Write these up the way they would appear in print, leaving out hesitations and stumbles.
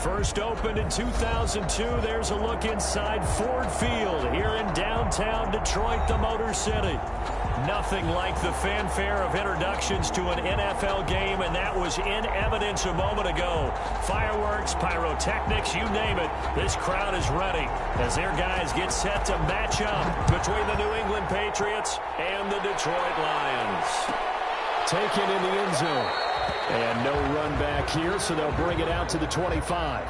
First opened in 2002. There's a look inside Ford Field here in downtown Detroit, the Motor City. Nothing like the fanfare of introductions to an NFL game, and that was in evidence a moment ago. Fireworks, pyrotechnics, you name it. This crowd is ready as their guys get set to match up between the New England Patriots and the Detroit Lions. Taken in the end zone. And no run back here, so they'll bring it out to the 25.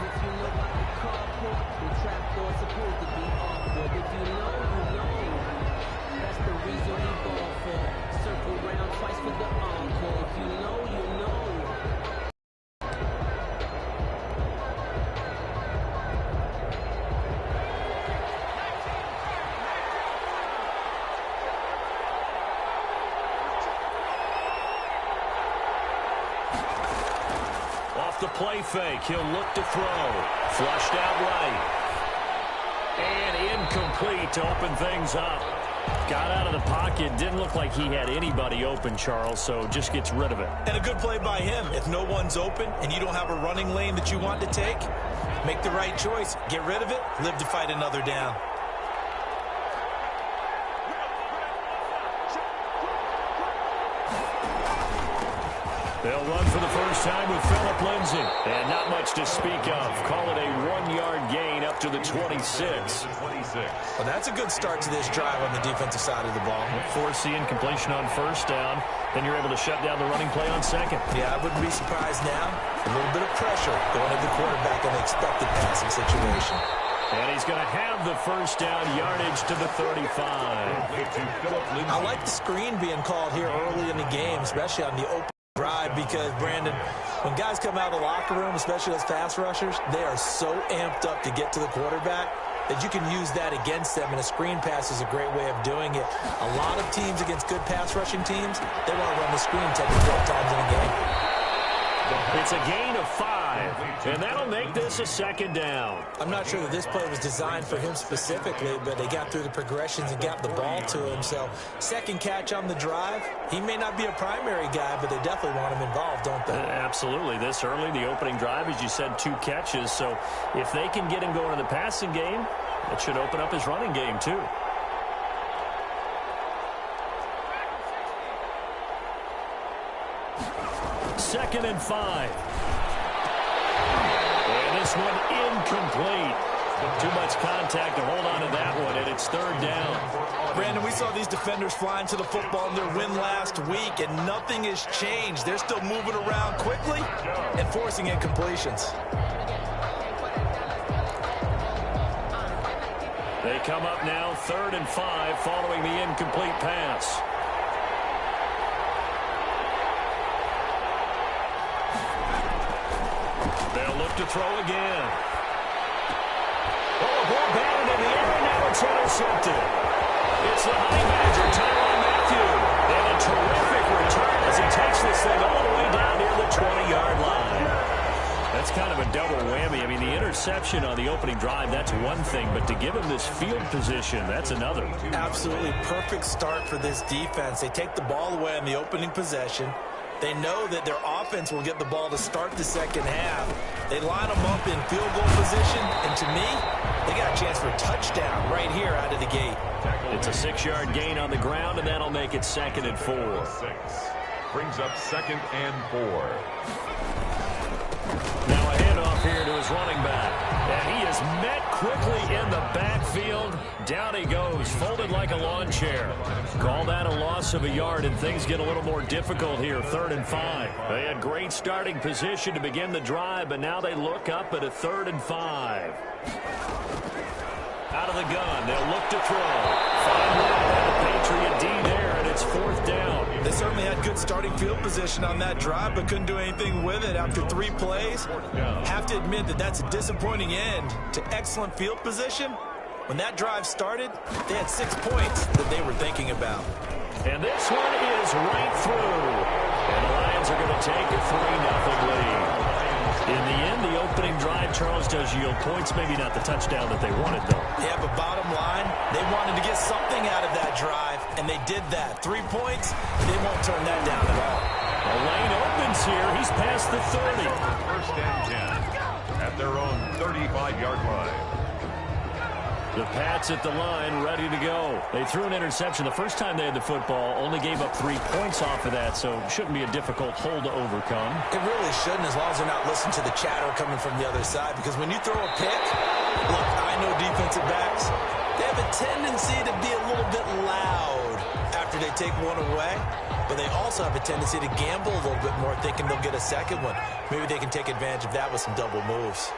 The play fake. He'll look to throw. Flushed out right. And incomplete to open things up. Got out of the pocket. Didn't look like he had anybody open, Charles, so just gets rid of it. And a good play by him. If no one's open and you don't have a running lane that you want to take, make the right choice. Get rid of it. Live to fight another down. They'll run for the first time with Phillip Lindsay. And not much to speak of. Call it a 1-yard gain up to the 26. Well, that's a good start to this drive on the defensive side of the ball. Force the incompletion on first down. Then you're able to shut down the running play on second. Yeah, I wouldn't be surprised now. A little bit of pressure going to the quarterback in an expected passing situation. And he's going to have the first down yardage to the 35. I like the screen being called here early in the game, especially on the open drive, because, Brandon, when guys come out of the locker room, especially those pass rushers, they are so amped up to get to the quarterback that you can use that against them, and a screen pass is a great way of doing it. A lot of teams against good pass rushing teams, they want to run the screen 10 to 12 times in a game. It's a gain of 5, and that'll make this a second down. I'm not sure that this play was designed for him specifically, but they got through the progressions and got the ball to him. So second catch on the drive. He may not be a primary guy, but they definitely want him involved, don't they? Absolutely. This early, the opening drive, as you said, 2 catches. So if they can get him going in the passing game, it should open up his running game too. Second and 5. And this one incomplete. Too much contact to hold on to that one, and it's third down. Brandon, we saw these defenders flying to the football in their win last week, and nothing has changed. They're still moving around quickly and forcing incompletions. They come up now, 3rd and 5, following the incomplete pass. They'll look to throw again. Oh, ball batted in the air, and now it's intercepted. It's the Honey Badger, Tyrann Mathieu. And a terrific return as he takes this thing all the way down near the 20-yard line. That's kind of a double whammy. I mean, the interception on the opening drive, that's one thing, but to give him this field position, that's another. Absolutely perfect start for this defense. They take the ball away on the opening possession. They know that their offense will get the ball to start the second half. They line them up in field goal position, and to me, they got a chance for a touchdown right here out of the gate. It's a 6-yard gain on the ground, and that'll make it 2nd and 4. Brings up 2nd and 4. Now a handoff here to his running back. And he is met quickly in the backfield. Down he goes, folded like a lawn chair. Call that a loss of a yard, and things get a little more difficult here, 3rd and 5. They had great starting position to begin the drive, but now they look up at a 3rd and 5. Out of the gun, they'll look to throw. Find the Patriot D there, and it's 4th down. They certainly had good starting field position on that drive, but couldn't do anything with it after 3 plays. Have to admit that that's a disappointing end to excellent field position. When that drive started, they had 6 points that they were thinking about. And this one is right through. And the Lions are going to take a 3-0 lead. In the end, the opening drive, Charles, does yield points. Maybe not the touchdown that they wanted, though. Yeah, but bottom line, they wanted to get something out of that drive, and they did that. 3 points, they won't turn that down at all. The lane opens here. He's past the 30. 1st and 10 at at their own 35-yard line. The Pats at the line, ready to go. They threw an interception the first time they had the football, only gave up 3 points off of that, so it shouldn't be a difficult hole to overcome. It really shouldn't, as long as they're not listening to the chatter coming from the other side, because when you throw a pick, look, I know defensive backs, they have a tendency to be a little bit loud after they take one away, but they also have a tendency to gamble a little bit more, thinking they'll get a second one. Maybe they can take advantage of that with some double moves.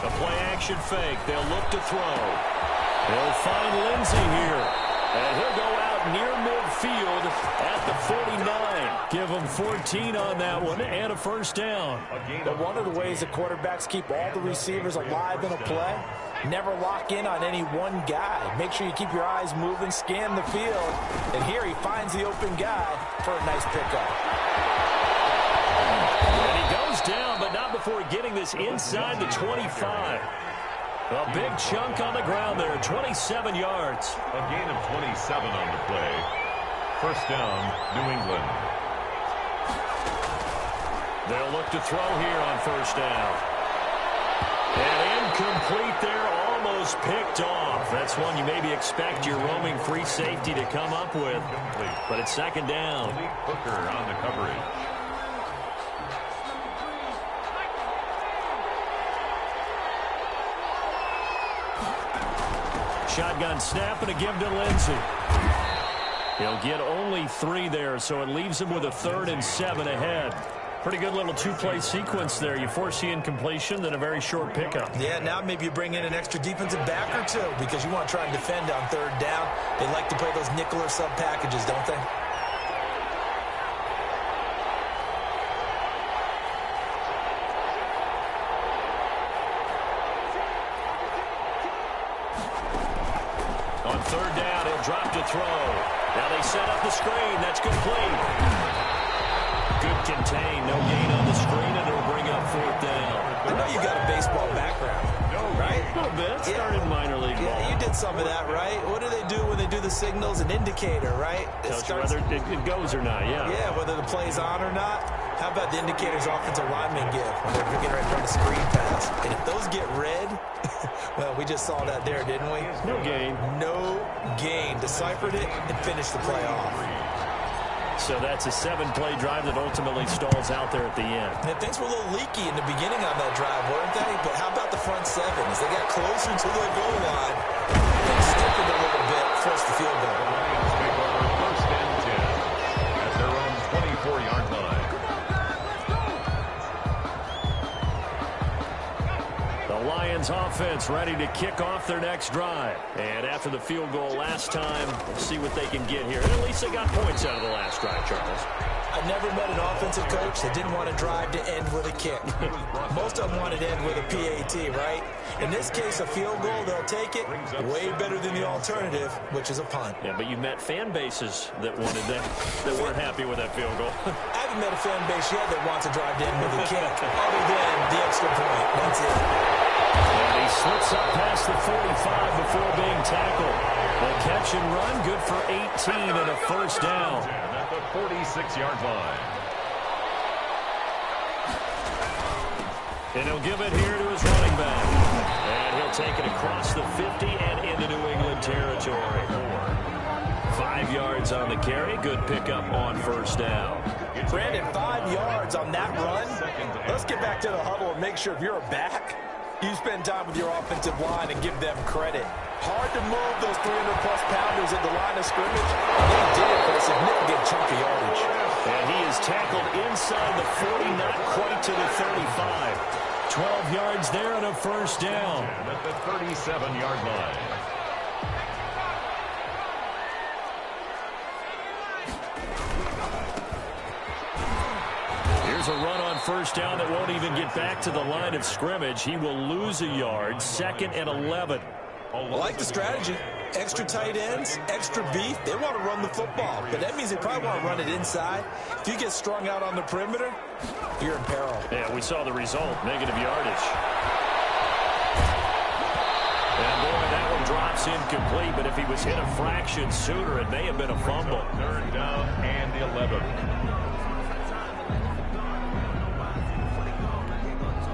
A play-action fake. They'll look to throw. They'll find Lindsey here. And he'll go out near midfield at the 49. Give him 14 on that one and a first down. But one of the ways the quarterbacks keep all the receivers alive in a play, never lock in on any one guy. Make sure you keep your eyes moving, scan the field. And here he finds the open guy for a nice pickup. And he goes down, but not before getting this inside the 25. A big chunk on the ground there, 27 yards. A gain of 27 on the play. First down, New England. They'll look to throw here on first down. And incomplete there, almost picked off. That's one you maybe expect your roaming free safety to come up with. But it's second down. Hooker on the coverage. Shotgun snap and a give to Lindsey. He'll get only 3 there, so it leaves him with a 3rd and 7 ahead. Pretty good little 2-play sequence there. You force the incompletion, then a very short pickup. Yeah, now maybe you bring in an extra defensive back or two because you want to try and defend on 3rd down. They like to play those nickel or sub packages, don't they? On 3rd down, he'll drop to throw. Now they set up the screen. That's complete. Good contain. No gain on the screen, and it'll bring up 4th down. I know you got a baseball background, right? A little bit. Started in minor league ball. Yeah, you did some of that, right? What do they do when they do the signals? An indicator, right? Tells you whether it goes or not, yeah. Yeah, whether the play's on or not. How about the indicators offensive linemen give when they're getting ready to run a screen pass? And if those get red, well, we just saw that there, didn't we? No gain. No gain. Deciphered it and finished the play off. So that's a 7-play drive that ultimately stalls out there at the end. And things were a little leaky in the beginning on that drive, weren't they? But how about the front 7? As they got closer to the goal line, they stiffened a little bit, forced the field goal. First and 10 at their own 24-yard line. The Lions offense ready to kick off their next drive. And after the field goal last time, we'll see what they can get here. And at least they got points out of the last drive, Charles. I've never met an offensive coach that didn't want to drive to end with a kick. Most of them wanted to end with a PAT, right? In this case, a field goal, they'll take it. Way better than the alternative, which is a punt. Yeah, but you met fan bases that wanted that weren't happy with that field goal. I haven't met a fan base yet that wants to drive to end with a kick, other than the extra point. That's it. And he slips up past the 45 before being tackled. The catch and run, good for 18 and a first down. At the 46-yard line. And he'll give it here to his running back. And he'll take it across the 50 and into New England territory. 5 yards on the carry. Good pickup on first down. Brandon, 5 yards on that run. Let's get back to the huddle and make sure if you're a back, you spend time with your offensive line and give them credit. Hard to move those 300-plus pounders at the line of scrimmage. They did it for a significant chunk of yardage. And he is tackled inside the 40, not quite to the 35. 12 yards there and a first down. At the 37-yard line. Here's a run on first down that won't even get back to the line of scrimmage. He will lose a yard. 2nd and 11. I like the strategy. Extra tight ends, extra beef. They want to run the football, but that means they probably want to run it inside. If you get strung out on the perimeter, you're in peril. Yeah, we saw the result. Negative yardage. And boy, that one drops incomplete, but if he was hit a fraction sooner, it may have been a fumble. 3rd down and 11.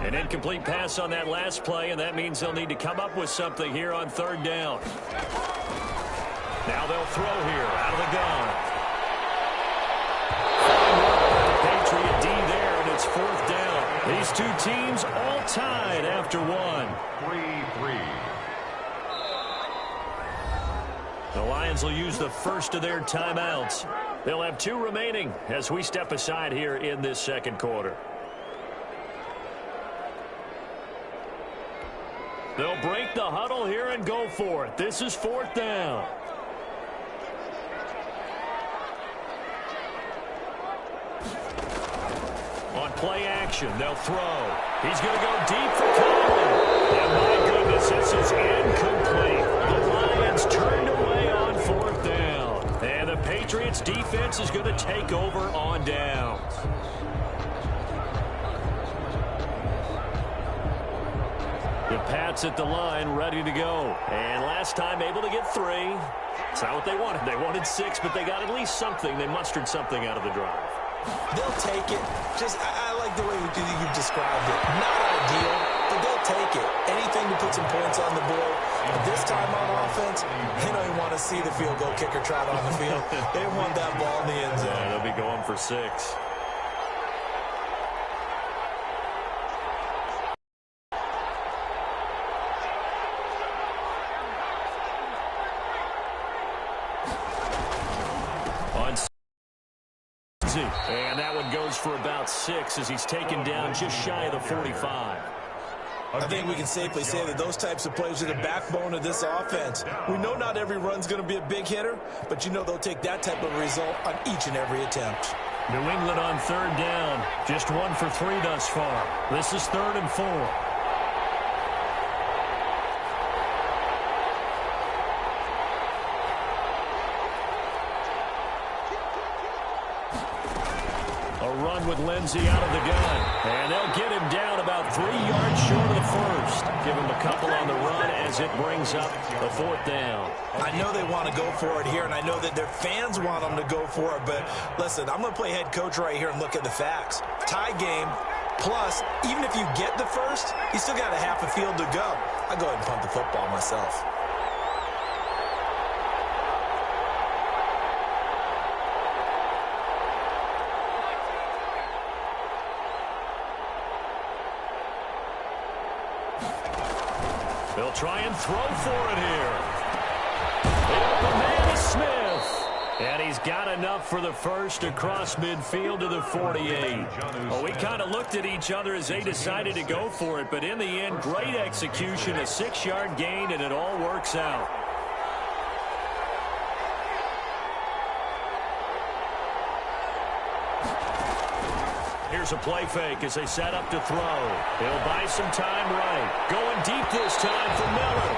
An incomplete pass on that last play, and that means they'll need to come up with something here on third down. Now they'll throw here out of the gun. Patriot D there, and it's fourth down. These two teams all tied after one. 3-3. The Lions will use the first of their timeouts. They'll have two remaining as we step aside here in this second quarter. They'll break the huddle here and go for it. This is fourth down. On play action, they'll throw. He's going to go deep for Conley. And my goodness, this is incomplete. The Lions turned away on fourth down. And the Patriots defense is going to take over on downs. The Pats at the line, ready to go. And last time able to get 3. It's not what they wanted. They wanted 6, but they got at least something. They mustered something out of the drive. They'll take it. I like the way you've described it. Not ideal, but they'll take it. Anything to put some points on the board. But this time on offense, they don't even want to see the field goal kicker trot on the field. They want that ball in the end zone. Yeah, they'll be going for 6. And that one goes for about 6 as he's taken down just shy of the 45. I think we can safely say that those types of plays are the backbone of this offense. We know not every run's going to be a big hitter, but you know they'll take that type of result on each and every attempt. New England on third down. Just 1 for 3 thus far. This is 3rd and 4. Run with Lindsey out of the gun. And they'll get him down about 3 yards short of the first. Give him a couple on the run as it brings up the 4th down. I know they want to go for it here, and I know that their fans want them to go for it. But listen, I'm going to play head coach right here and look at the facts. Tie game, plus, even if you get the first, you still got a half a field to go. I'll go ahead and punt the football myself. They'll try and throw for it here. The man is Smith. And he's got enough for the first across midfield to the 48. Well, we kind of looked at each other as they decided to go for it. But in the end, great execution, a 6-yard gain, and it all works out. Here's a play fake as they set up to throw. He'll buy some time right. Going deep this time for Miller.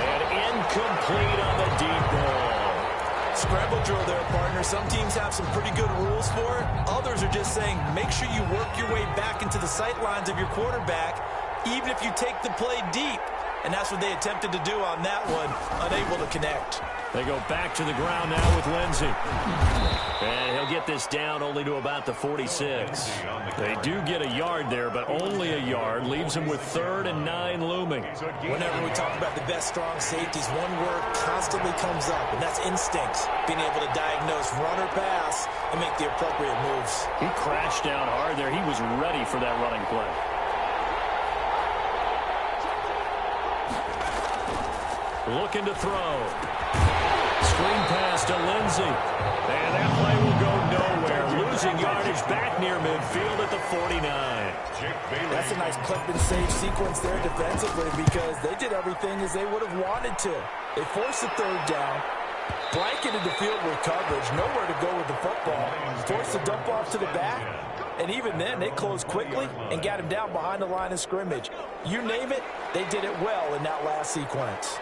And incomplete on the deep ball. Scramble drill there, partner. Some teams have some pretty good rules for it. Others are just saying make sure you work your way back into the sight lines of your quarterback, even if you take the play deep. And that's what they attempted to do on that one, unable to connect. They go back to the ground now with Lindsey. And he'll get this down only to about the 46. They do get a yard there, but only a yard. Leaves him with 3rd and 9 looming. Whenever we talk about the best strong safeties, one word constantly comes up, and that's instincts. Being able to diagnose run or pass and make the appropriate moves. He crashed down hard there. He was ready for that running play. Looking to throw. Screen pass to Lindsey. And that play will go nowhere. Losing yardage back near midfield at the 49. That's a nice clip and save sequence there defensively because they did everything as they would have wanted to. They forced the 3rd down, blanketed the field with coverage, nowhere to go with the football, forced the dump off to the back, and even then they closed quickly and got him down behind the line of scrimmage. You name it, they did it well in that last sequence.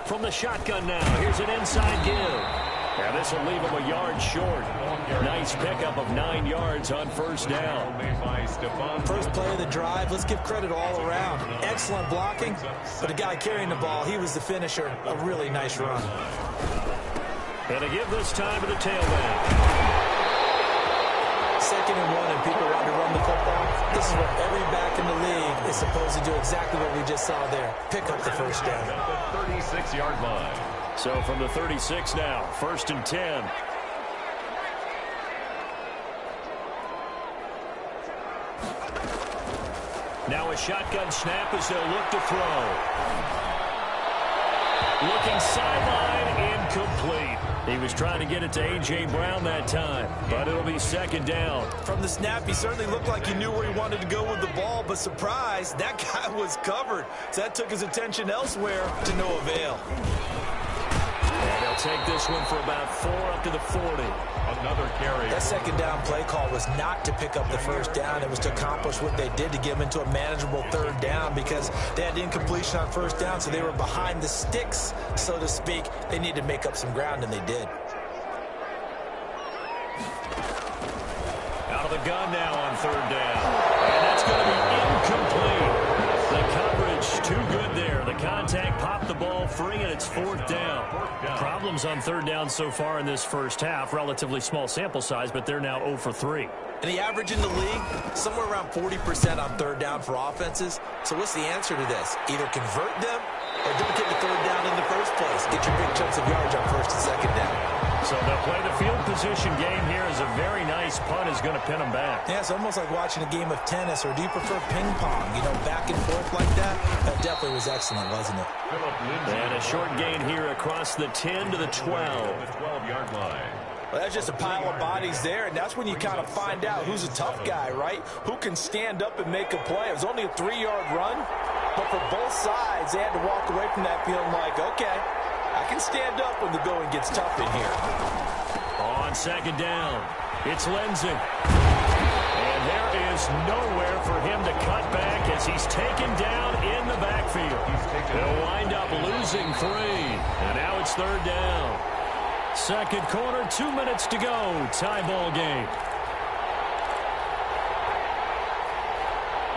From the shotgun now, here's an inside give. And this will leave him a yard short. Nice pickup of 9 yards on first down. First play of the drive, let's give credit all around. Excellent blocking, but the guy carrying the ball, he was the finisher. A really nice run. And to give this time to the tailback. 2nd and 1 and people want to run the football, this is what every back in the league is supposed to do, exactly what we just saw there. Pick up the first down. At the 36-yard line. So from the 36 now, 1st and 10. Now a shotgun snap as they'll look to throw. Looking sideline, incomplete. He was trying to get it to A.J. Brown that time, but it'll be 2nd down. From the snap, he certainly looked like he knew where he wanted to go with the ball, but surprise, that guy was covered. So that took his attention elsewhere to no avail. And they'll take this one for about 4 up to the 40. Another carry. That 2nd down play call was not to pick up the first down. It was to accomplish what they did to get him into a manageable 3rd down because they had incompletion on 1st down, so they were behind the sticks, so to speak. They needed to make up some ground, and they did. Out of the gun now on 3rd down. And that's going to be incomplete. The coverage too good there. The contact popped the ball free, and it's 4th down. Problems on 3rd down so far in this first half. Relatively small sample size, but they're now 0 for 3. And the average in the league, somewhere around 40% on 3rd down for offenses. So what's the answer to this? Either convert them or don't get the 3rd down in the first place. Get your big chunks of yards on 1st and 2nd down. So they'll play the field position game here as a very nice punt is going to pin them back. Yeah, it's almost like watching a game of tennis, or do you prefer ping pong? You know, back and forth like that? That definitely was excellent, wasn't it? And a short gain here across the 10 to the 12. The 12-yard line. Well, that's just a pile of bodies there, and that's when you kind of find out who's a tough guy, right? Who can stand up and make a play. It was only a 3-yard run, but for both sides, they had to walk away from that feeling like, okay, I can stand up when the going gets tough in here. On 2nd down, it's Lindsey. And there is nowhere for him to cut back as he's taken down in the backfield. They'll wind up losing 3. And now it's 3rd down. 2nd quarter, 2 minutes to go. Tie ball game.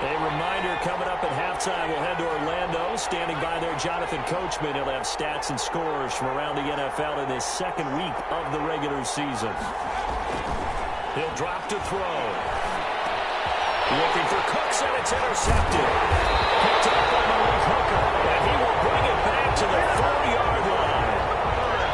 A reminder coming up at halftime, we'll head to Orlando. Standing by there, Jonathan Coachman. He'll have stats and scores from around the NFL in this 2nd week of the regular season. He'll drop to throw. Looking for Cooks, and it's intercepted. Picked up by Malik Hooker, and he will bring it back to the 4-yard line.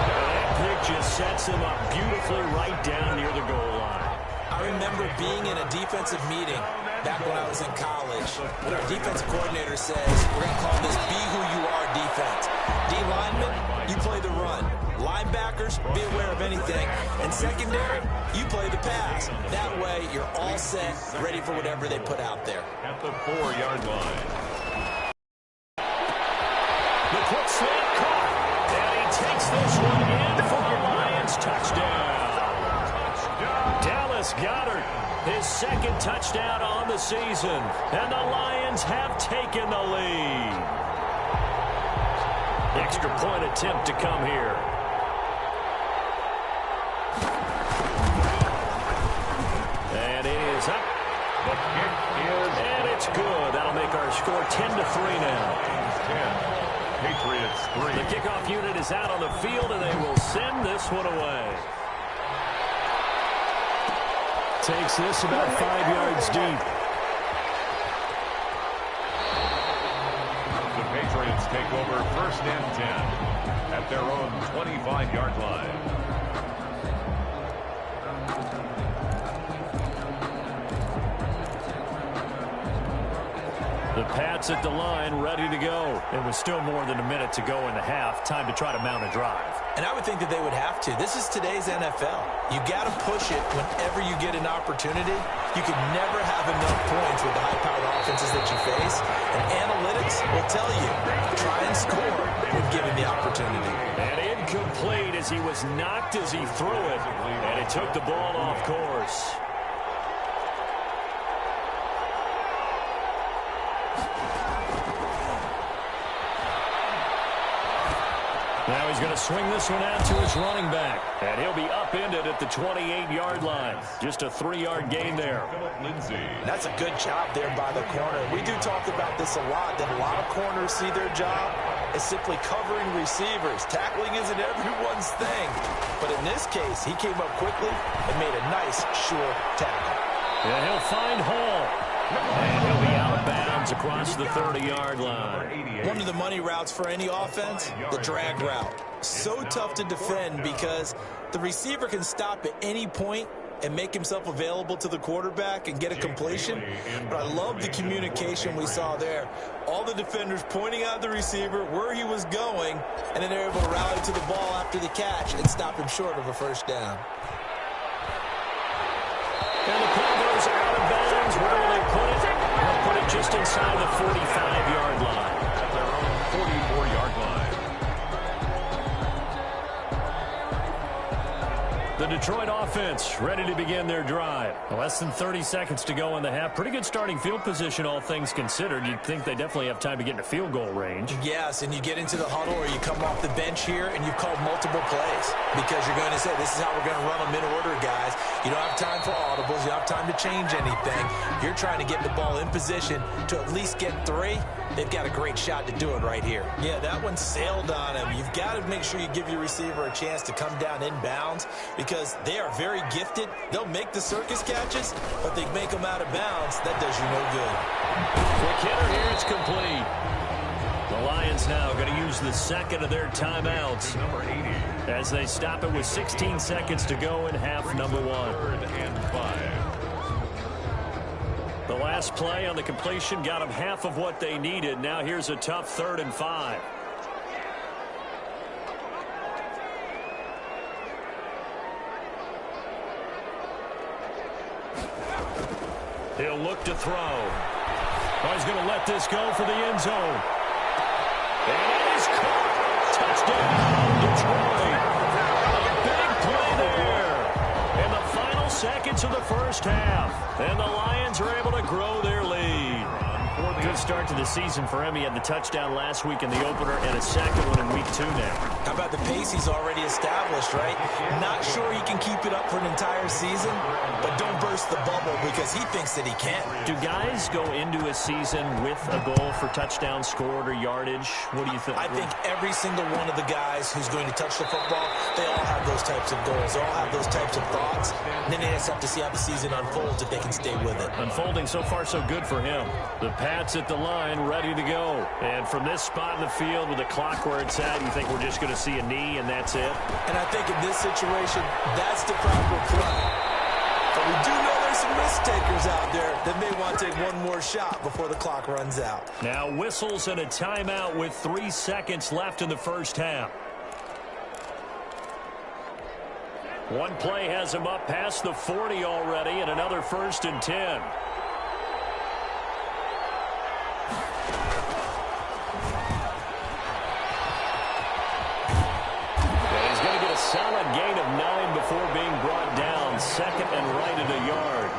That pick just sets him up beautifully right down near the goal line. I remember being in a defensive meeting back when I was in college, when our defensive coordinator says, we're going to call this be who you are defense. D-linemen, you play the run. Linebackers, be aware of anything. And secondary, you play the pass. That way, you're all set, ready for whatever they put out there. At the 4-yard line. The quick slant caught, and he takes this one in for the Lions touchdown. Dallas Goedert, his 2nd touchdown on the season, and the Lions have taken the lead. Extra point attempt to come here. And it is up. The kick is... And it's good. That'll make our score 10 to 3 now. 10. Patriots 3. The kickoff unit is out on the field, and they will send this one away. Takes this about 5 yards deep. The Patriots take over 1st and 10 at their own 25-yard line. The Pats at the line, ready to go. It was still more than a minute to go in the half. Time to try to mount a drive. And I would think that they would have to. This is today's NFL. You got to push it whenever you get an opportunity. You can never have enough points with the high-powered offenses that you face. And analytics will tell you, try and score when given the opportunity. And incomplete as he was knocked as he threw it. And it took the ball off course. Now he's going to swing this one out to his running back. And he'll be upended at the 28-yard line. Just a 3-yard gain there. Lindsey. That's a good job there by the corner. We do talk about this a lot, that a lot of corners see their job as simply covering receivers. Tackling isn't everyone's thing. But in this case, he came up quickly and made a nice, sure tackle. And he'll find Hall. And he'll be out of bounds across the 30-yard line. One of the money routes for any offense, the drag route. So tough to defend because the receiver can stop at any point and make himself available to the quarterback and get a completion. But I love the communication we saw there. All the defenders pointing out the receiver, where he was going, and then they're able to rally to the ball after the catch and stop him short of a first down. And the play goes out of bounds. Where will they put it? They'll put it just inside the 45-yard line. At their own 44-yard line. The Detroit offense ready to begin their drive. Less than 30 seconds to go in the half. Pretty good starting field position, all things considered. You'd think they definitely have time to get into field goal range. Yes, and you get into the huddle or you come off the bench here and you've called multiple plays because you're going to say, this is how we're going to run them in order, guys. You don't have time for audibles. You don't have time to change anything. You're trying to get the ball in position to at least get 3. They've got a great shot to do it right here. Yeah, that one sailed on him. You've got to make sure you give your receiver a chance to come down inbounds because they are very gifted. They'll make the circus catches, but they make them out of bounds. That does you no good. Quick hitter here. It's complete. The Lions now going to use the second of their timeouts as they stop it with 16 seconds to go in half number 1. 3rd and 5. The last play on the completion got them half of what they needed. Now here's a tough 3rd and 5. He'll look to throw. Oh, he's going to let this go for the end zone. And it is caught. Touchdown, Detroit. A big play there. In the final seconds of the first half. And the Lions are able to grow their lead. Good start to the season for him. He had the touchdown last week in the opener and a second one in week 2 now. How about the pace he's already established, right? Not sure he can keep it up for an entire season, but don't burst the bubble because he thinks that he can. Do guys go into a season with a goal for touchdowns scored or yardage? What do you think? I think every single one of the guys who's going to touch the football, they all have those types of goals. They all have those types of thoughts. And then they just have to see how the season unfolds if they can stay with it. Unfolding so far so good for him. The Pats at the line ready to go. And from this spot in the field with the clock where it's at, you think we're just going to see a knee and that's it? And I think in this situation, that's the proper play. But we do know there's some risk takers out there that may want to take one more shot before the clock runs out. Now whistles and a timeout with 3 seconds left in the first half. One play has him up past the 40 already and another 1st and 10. Solid gain of 9 before being brought down. Second and right at a yard.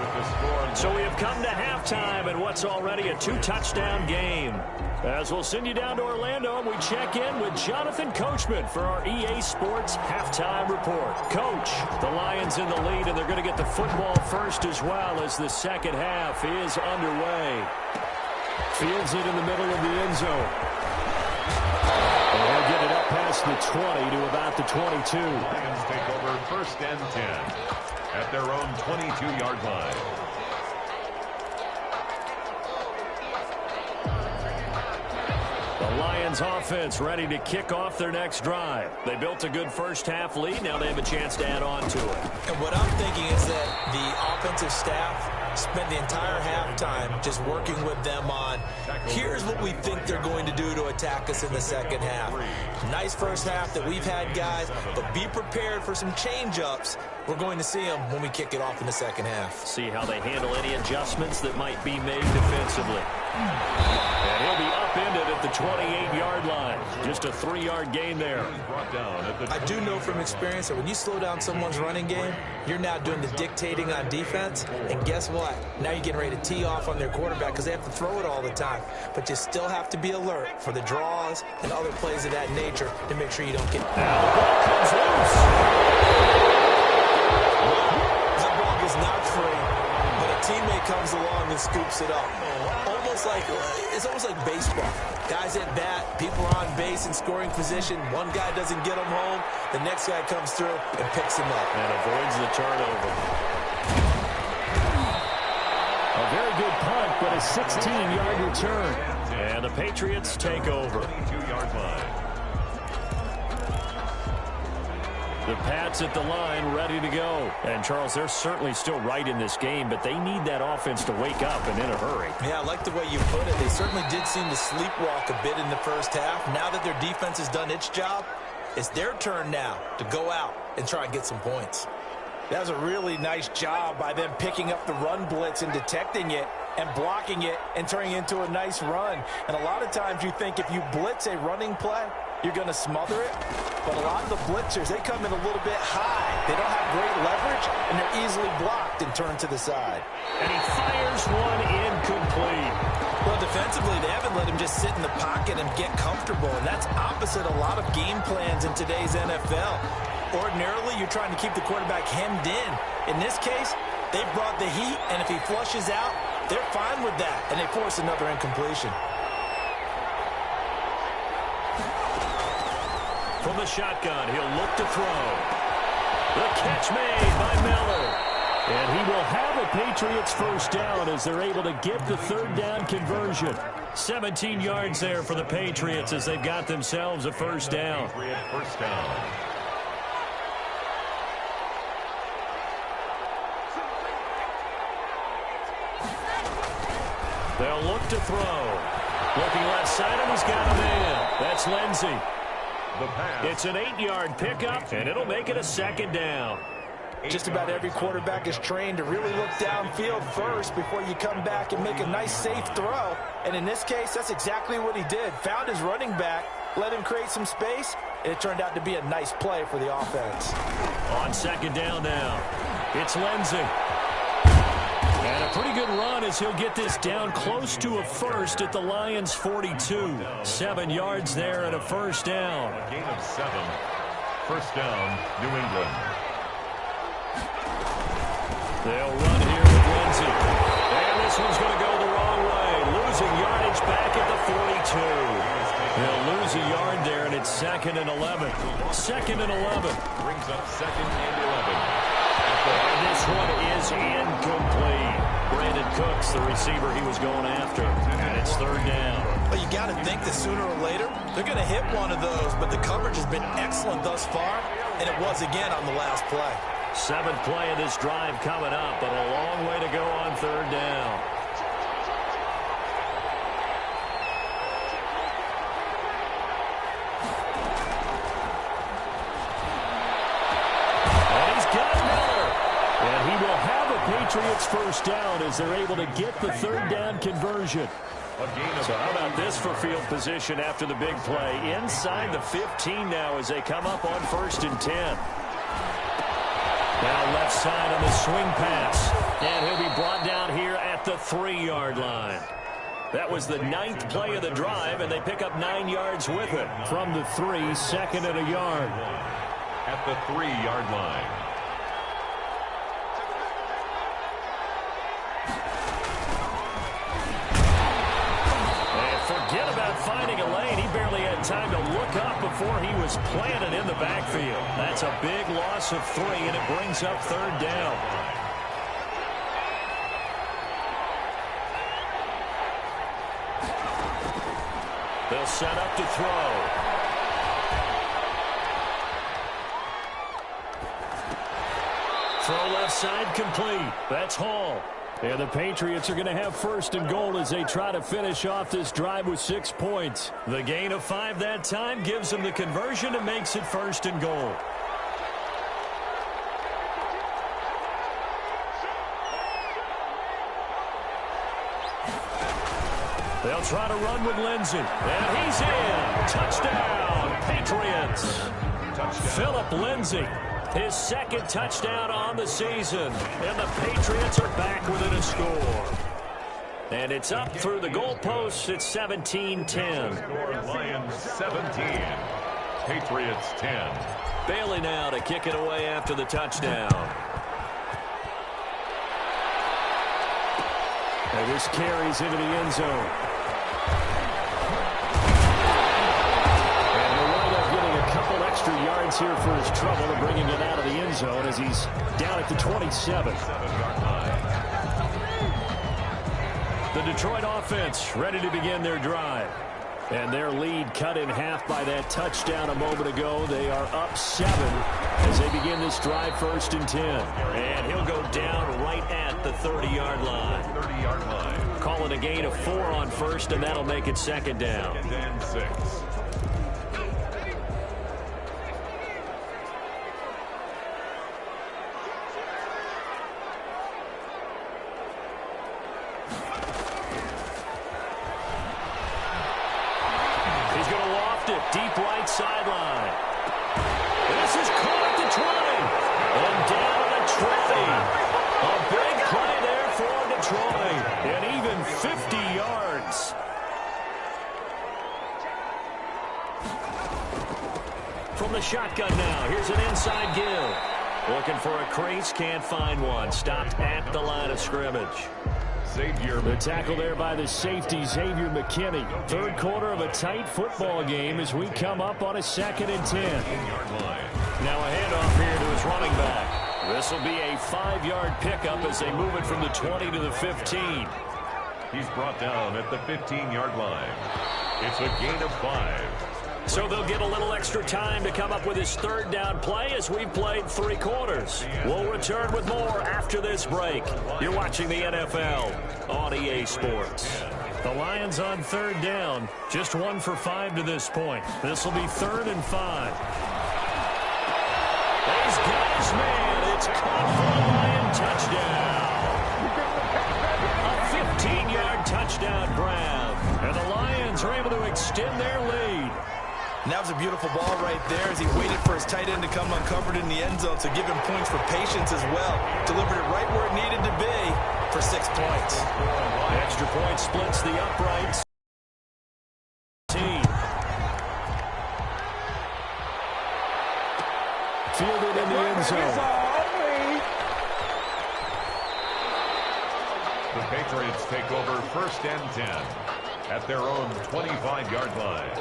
So we have come to halftime and what's already a 2-touchdown game. As we'll send you down to Orlando and we check in with Jonathan Coachman for our EA Sports Halftime Report. Coach, the Lions in the lead and they're going to get the football first as well as the second half is underway. Fields it in the middle of the end zone. And they'll get it up past the 20 to about the 22. Lions take over 1st and 10 at their own 22-yard line. The Lions offense ready to kick off their next drive. They built a good first half lead. Now they have a chance to add on to it. And what I'm thinking is that the offensive staff spent the entire halftime just working with them on, here's what we think they're going to do to attack us in the second half. Nice first half that we've had, guys, but be prepared for some change-ups. We're going to see them when we kick it off in the second half. See how they handle any adjustments that might be made defensively. And he'll be upended at the 28-yard line. Just a 3-yard gain there. I do know from experience that when you slow down someone's running game, you're now doing the dictating on defense. And guess what? Now you're getting ready to tee off on their quarterback because they have to throw it all the time. But you still have to be alert for the draws and other plays of that nature to make sure you don't get... Now the ball comes loose. That ball gets knocked free, but a teammate comes along and scoops it up. Almost It's almost like baseball. Guys at bat, people are on base in scoring position. One guy doesn't get them home. The next guy comes through and picks him up. And avoids the turnover. A very good punt, but a 16-yard return. And the Patriots take over. 22-yard line. The Pats at the line, ready to go. And, Charles, they're certainly still right in this game, but they need that offense to wake up and in a hurry. Yeah, I like the way you put it. They certainly did seem to sleepwalk a bit in the first half. Now that their defense has done its job, it's their turn now to go out and try and get some points. That was a really nice job by them picking up the run blitz and detecting it and blocking it and turning it into a nice run. And a lot of times you think if you blitz a running play, you're going to smother it. But a lot of the blitzers, they come in a little bit high. They don't have great leverage, and they're easily blocked and turned to the side. And he fires one incomplete. Well, defensively, they haven't let him just sit in the pocket and get comfortable, and that's opposite a lot of game plans in today's NFL. Ordinarily, you're trying to keep the quarterback hemmed in. In this case, they brought the heat, and if he flushes out, they're fine with that, and they force another incompletion. From the shotgun, he'll look to throw. The catch made by Miller. And he will have a Patriots first down as they're able to get the third down conversion. 17 yards there for the Patriots as they've got themselves a first down. First down. They'll look to throw. Looking left side, and he's got a man. That's Lindsey. It's an 8-yard pickup, and it'll make it a second down. Just about every quarterback is trained to really look downfield first before you come back and make a nice, safe throw. And in this case, that's exactly what he did. Found his running back, let him create some space, and it turned out to be a nice play for the offense. On second down now, it's Lindsey. And a pretty good run as he'll get this down close to a first at the Lions' 42. 7 yards there and a first down. A gain of 7. First down, New England. They'll run here with Lindsey. And this one's going to go the wrong way. Losing yardage back at the 42. They'll lose a yard there, and it's 2nd and 11. 2nd and 11. Brings up 2nd and 11. And this one is incomplete. Brandon Cooks, the receiver he was going after. And it's third down. But you got to think that sooner or later, they're going to hit one of those. But the coverage has been excellent thus far, and it was again on the last play. 7th play of this drive coming up, but a long way to go on third down. And he's got Miller. And he will have a Patriots first down as they're able to get the third down conversion. So how about this for field position after the big play? Inside the 15 now as they come up on 1st and 10. Now left side on the swing pass. And he'll be brought down here at the 3-yard line. That was the 9th play of the drive, and they pick up 9 yards with it. From the 3, 2nd and a yard. At the 3-yard line. Forget about finding a lane. He barely had time to look up before he was planted in the backfield. That's a big loss of 3, and it brings up third down. They'll set up to throw. Throw left side complete. That's Hall. And the Patriots are going to have 1st and goal as they try to finish off this drive with 6 points. The gain of 5 that time gives them the conversion and makes it 1st and goal. They'll try to run with Lindsey. And he's in. Touchdown, Patriots. Philip Lindsey. His 2nd touchdown on the season. And the Patriots are back within a score. And it's up through the goalposts. It's 17-10. Lions 17. Patriots 10. Bailey now to kick it away after the touchdown. And this carries into the end zone. And he'll wind up getting a couple extra yards here for his trouble and bringing it out of the end zone as he's down at the 27. The Detroit offense ready to begin their drive. And their lead cut in half by that touchdown a moment ago. They are up 7 as they begin this drive, 1st and 10. And he'll go down right at the 30-yard line. 30-yard line. Call it a gain of 4 on 1st, and that'll make it 2nd down. 2nd and 6. Deep right sideline. This is caught at the 20. And down at the 20. A big play there for Detroit. And even 50 yards. From the shotgun now. Here's an inside give. Looking for a crease. Can't find one. Stopped at the line of scrimmage. The tackle there by the safety, Xavier McKinney. 3rd quarter of a tight football game as we come up on a 2nd and 10. Now a handoff here to his running back. This will be a 5-yard pickup as they move it from the 20 to the 15. He's brought down at the 15-yard line. It's a gain of 5. So they'll get a little extra time to come up with his 3rd down play as we've played 3 quarters. We'll return with more after this break. You're watching the NFL on EA Sports. The Lions on 3rd down. Just 1 for 5 to this point. This will be 3rd and 5. He's got his man. It's caught for a Lion touchdown. A 15-yard touchdown grab. And the Lions are able to extend their lead. And that was a beautiful ball right there as he waited for his tight end to come uncovered in the end zone. So give him points for patience as well. Delivered it right where it needed to be for 6 points. The extra point splits the uprights. Fielded in the end zone. The Patriots take over 1st and 10 at their own 25-yard line.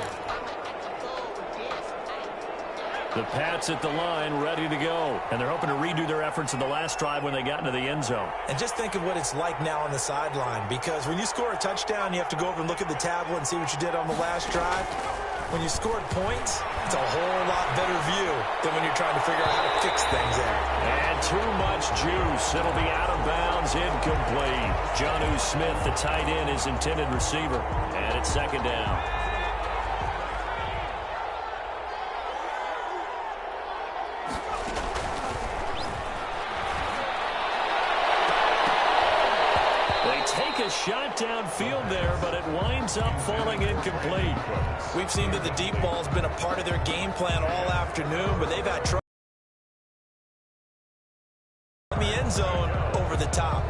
The Pats at the line ready to go. And they're hoping to redo their efforts in the last drive when they got into the end zone. And just think of what it's like now on the sideline. Because when you score a touchdown, you have to go over and look at the tablet and see what you did on the last drive. When you scored points, it's a whole lot better view than when you're trying to figure out how to fix things there. And too much juice. It'll be out of bounds, incomplete. Jonnu Smith, the tight end, is intended receiver. And it's 2nd down. Shot downfield there, but it winds up falling incomplete. We've seen that the deep ball's been a part of their game plan all afternoon, but they've had trouble in the end zone over the top.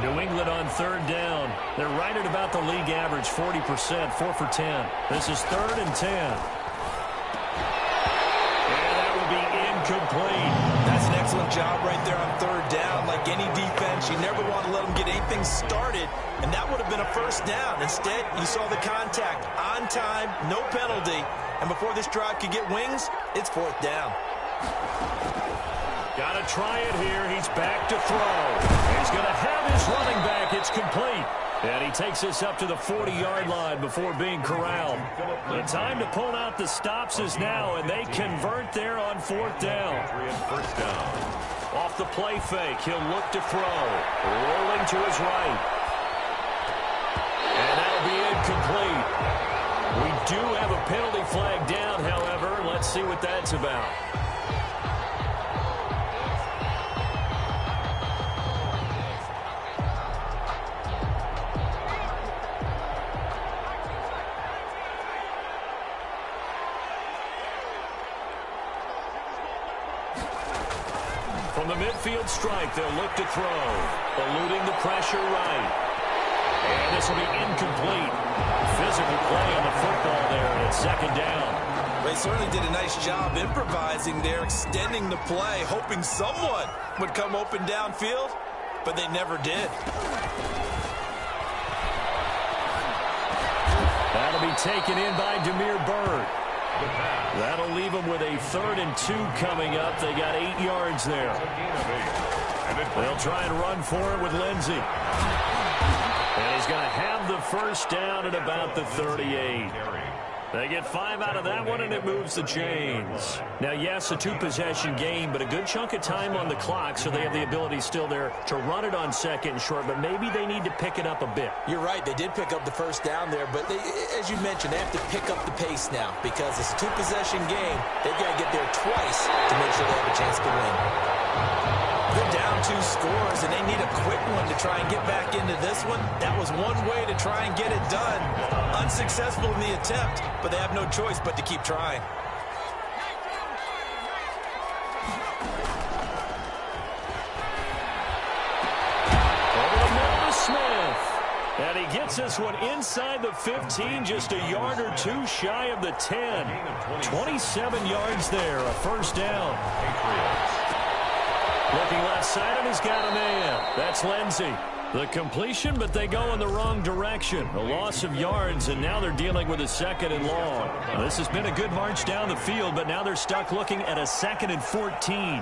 New England on 3rd down. They're right at about the league average, 40%, 4 for 10. This is 3rd and 10. And that will be incomplete. That's an excellent job right there on 3rd down. Like any defense, you never want to let them get anything started, and that would have been a 1st down. Instead, you saw the contact on time, no penalty, and before this drive could get wings, it's 4th down. Got to try it here. He's back to throw. He's going to have his running back. It's complete. And he takes us up to the 40-yard line before being corralled. The time to pull out the stops is now, and they convert there on 4th down. 1st down. Off the play fake, he'll look to throw. Rolling to his right. And that'll be incomplete. We do have a penalty flag down, however. Let's see what that's about. From the midfield strike, they'll look to throw. Eluding the pressure right. And this will be incomplete. Physical play on the football there, and it's 2nd down. They certainly did a nice job improvising there, extending the play, hoping someone would come open downfield. but they never did. That'll be taken in by Demir Bird. That'll leave them with a 3rd and 2 coming up. They got 8 yards there. They'll try and run for it with Lindsey. And he's going to have the first down at about the 38. They get 5 out of that one, and it moves the chains. Now, yes, a 2-possession game, but a good chunk of time on the clock, so they have the ability still there to run it on 2nd and short, but maybe they need to pick it up a bit. You're right. They did pick up the first down there, but as you mentioned, they have to pick up the pace now because it's a 2-possession game. They've got to get there twice to make sure they have a chance to win. They're down 2 scores, and they need a quick one to try and get back into this one. That was one way to try and get it done. Unsuccessful in the attempt, but they have no choice but to keep trying. Over the middle to Smith. And he gets this one inside the 15, just a yard or 2 shy of the 10. 27 yards there, a first down. Looking left side, and he's got a man. That's Lindsey. The completion, but they go in the wrong direction. A loss of yards, and now they're dealing with a 2nd and long. Now, this has been a good march down the field, but now they're stuck looking at a 2nd and 14.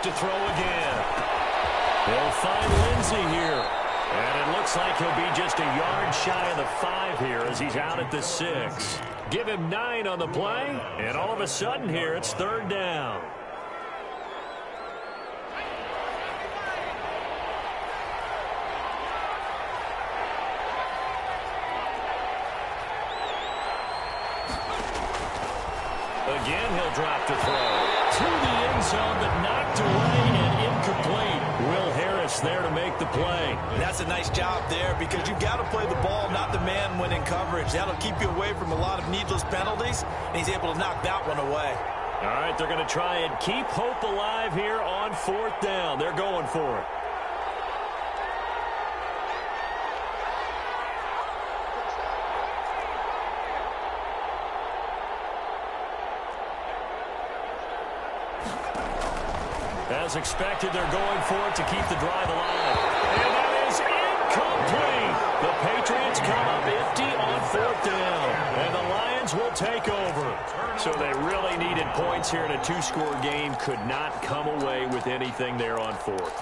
To throw again. They'll find Lindsey here. And it looks like he'll be just a yard shy of the 5 here as he's out at the 6. Give him 9 on the play, and all of a sudden here it's 3rd down. Again, he'll drop the throw. To the end zone, but knocked away and incomplete. Will Harris there to make the play. That's a nice job there because you've got to play the ball, not the man when in coverage. That'll keep you away from a lot of needless penalties, and he's able to knock that one away. All right, they're going to try and keep hope alive here on 4th down. They're going for it. As expected, they're going for it to keep the drive alive. And that is incomplete. The Patriots come up empty on 4th down. And the Lions will take over. So they really needed points here in a 2-score game. Could not come away with anything there on 4th.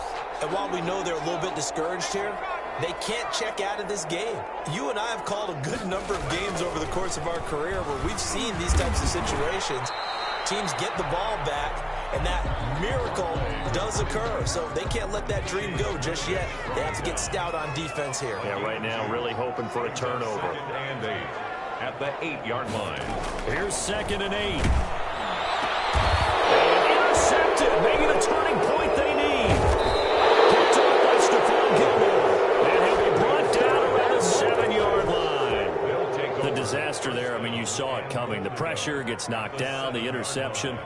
And while we know they're a little bit discouraged here, they can't check out of this game. You and I have called a good number of games over the course of our career where we've seen these types of situations. Teams get the ball back, and that miracle does occur. So they can't let that dream go just yet. They have to get stout on defense here. Yeah, right now really hoping for a turnover. 2nd and 8 at the 8-yard line. Here's 2nd and 8. And intercepted, maybe the turning point they need. Picked up by Stephon Gilmore. And he'll be brought down around the 7-yard line. The disaster there, I mean, you saw it coming. The pressure gets knocked down, the interception.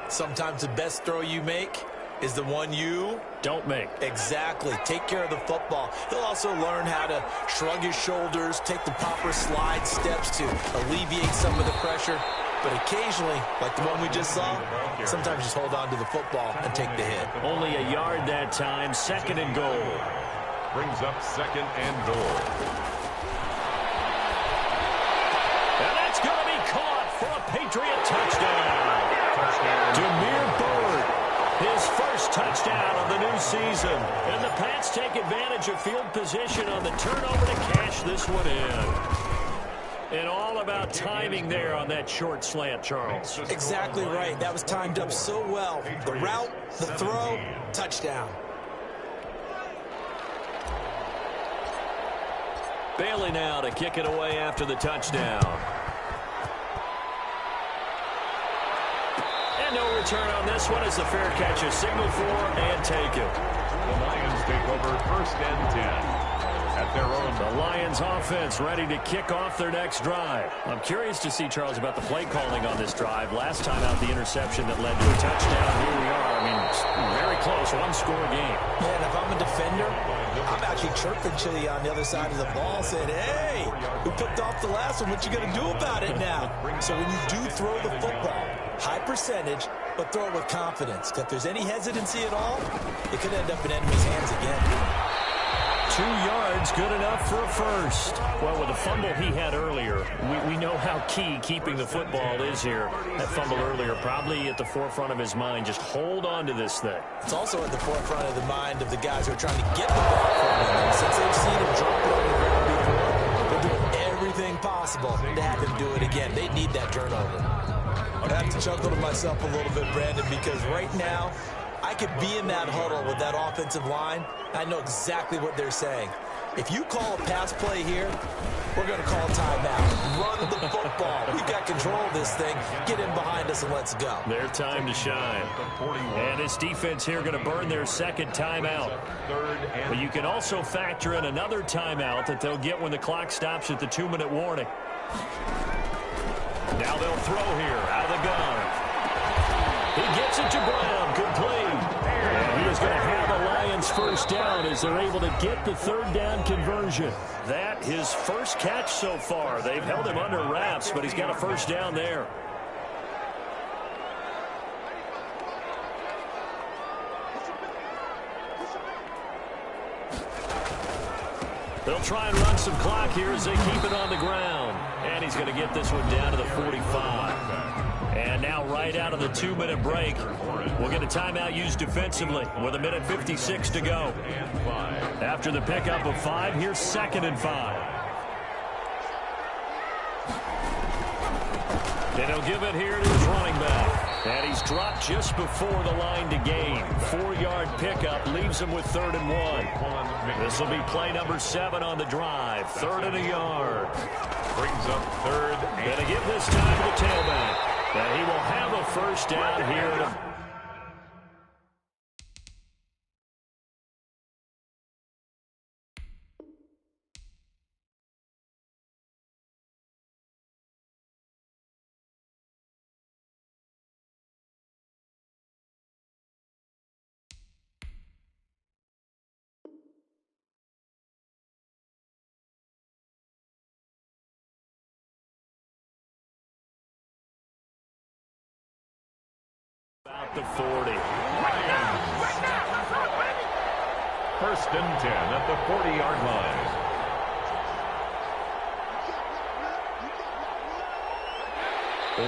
Sometimes the best throw you make is the one you don't make. Exactly. Take care of the football. He'll also learn how to shrug his shoulders, take the proper slide steps to alleviate some of the pressure. But occasionally, like the one we just saw, sometimes just hold on to the football and take the hit. Only a yard that time, 2nd and goal. Brings up 2nd and goal. And that's going to be caught for a Patriot touchdown. Demir Bird, his first touchdown of the new season. And the Pats take advantage of field position on the turnover to cash this one in. And all about timing there on that short slant, Charles. Exactly right. That was timed up so well. The route, the throw, touchdown. Bailey now to kick it away after the touchdown. And no return on this one as the fair catch is signaled for and taken. The Lions take over 1st and 10 at their own. The Lions offense ready to kick off their next drive. I'm curious to see, Charles, about the play calling on this drive. Last time out, the interception that led to a touchdown. Here we are. I mean, very close, one-score game. Man, if I'm a defender, I'm actually chirping to you on the other side of the ball, saying, hey, we picked off the last one. What you going to do about it now? So when you do throw the football, high percentage, but throw it with confidence. If there's any hesitancy at all, it could end up in enemy's hands again. 2 yards, good enough for a first. Well, with the fumble he had earlier, we know how key keeping the football is here. That fumble earlier probably at the forefront of his mind. Just hold on to this thing. It's also at the forefront of the mind of the guys who are trying to get the ball from him. Since they've seen him drop it on the ground before, they're doing everything possible to have him do it again. They need that turnover. I have to chuckle to myself a little bit, Brandon, because right now, I could be in that huddle with that offensive line. I know exactly what they're saying. If you call a pass play here, we're going to call timeout. Run the football. We've got control of this thing. Get in behind us and let's go. Their time to shine. And this defense here going to burn their second timeout. But you can also factor in another timeout that they'll get when the clock stops at the 2-minute warning. Now they'll throw here out of the gun. He gets it to Brown, complete. And he is going to have a Lions first down as they're able to get the third down conversion. That his first catch so far. They've held him under wraps, but he's got a first down there. They'll try and run some clock here as they keep it on the ground. And he's going to get this one down to the 45. And now right out of the 2-minute break, we'll get a timeout used defensively with 1:56 to go. After the pickup of 5, here's 2nd and 5. And he'll give it here to his running back. And he's dropped just before the line to gain. 4-yard pickup leaves him with 3rd and 1. This will be play number 7 on the drive. 3rd and a yard. Brings up 3rd. Going to give this time to the tailback. And he will have a first down here. About the 40. 1st and 10 at the 40-yard line.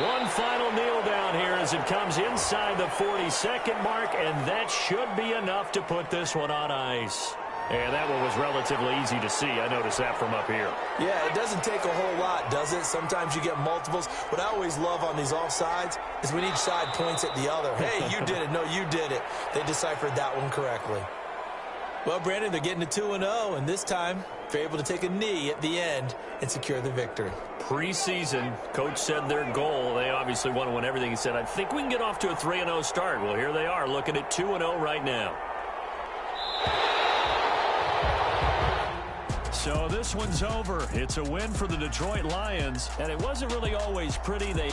One final kneel down here as it comes inside the 42nd mark, and that should be enough to put this one on ice. And that one was relatively easy to see. I noticed that from up here. Yeah, it doesn't take a whole lot, does it? Sometimes you get multiples. What I always love on these offsides is when each side points at the other. Hey, you did it. No, you did it. They deciphered that one correctly. Well, Brandon, they're getting to 2-0, and this time they're able to take a knee at the end and secure the victory. Preseason, coach said their goal, they obviously want to win everything. He said, I think we can get off to a 3-0 start. Well, here they are looking at 2-0 right now. So this one's over. It's a win for the Detroit Lions, and it wasn't really always pretty. They